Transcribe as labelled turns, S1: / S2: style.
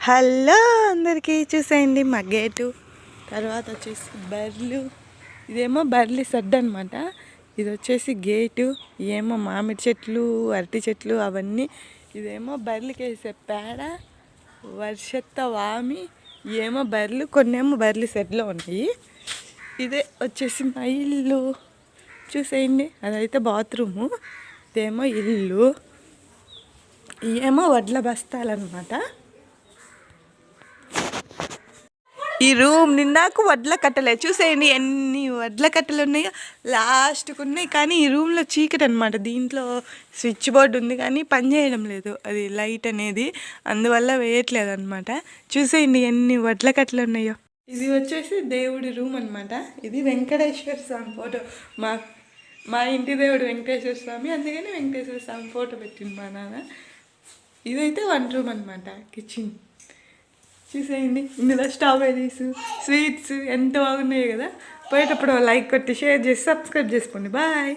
S1: Hello అందరికీ చూసేయండి మా గేటు. తర్వాత వచ్చేసి బర్రెలు, ఇదేమో బర్రెలు షెడ్ అనమాట. ఇది వచ్చేసి గేటు, ఏమో మామిడి చెట్లు, అరటి చెట్లు అవన్నీ. ఇదేమో బర్రెలకి వేసే పేడ, వర్షత్త వామి, ఏమో బర్రెలు, కొన్నేమో బర్రెలు షెడ్లో ఉన్నాయి. ఇదే వచ్చేసి మా ఇల్లు చూసేయండి. అదైతే బాత్రూము, ఇదేమో ఇల్లు, ఏమో వడ్ల బస్తాలన్నమాట. ఈ రూమ్ నిండాకు వడ్ల కట్టలే చూసేయండి, ఎన్ని వడ్ల కట్టలు ఉన్నాయో లాస్ట్కు ఉన్నాయి. కానీ ఈ రూమ్లో చీకటి అనమాట. దీంట్లో స్విచ్ బోర్డు ఉంది కానీ పని చేయడం లేదు, అది లైట్ అనేది, అందువల్ల వేయట్లేదు అనమాట. చూసేయండి ఎన్ని వడ్ల కట్టలు ఉన్నాయో. ఇది వచ్చేసి దేవుడి రూమ్ అనమాట. ఇది వెంకటేశ్వర స్వామి ఫోటో. మా ఇంటి దేవుడు వెంకటేశ్వర స్వామి, అందుకని వెంకటేశ్వర స్వామి ఫోటో పెట్టింది మా నాన్న. ఇదైతే వన్ రూమ్ అనమాట, కిచెన్. చూసేయండి ఇందులో స్ట్రాబెర్రీస్, స్వీట్స్ ఎంత బాగున్నాయి కదా. పోయేటప్పుడు లైక్ కొట్టి షేర్ చేసి సబ్స్క్రైబ్ చేసుకోండి. బాయ్.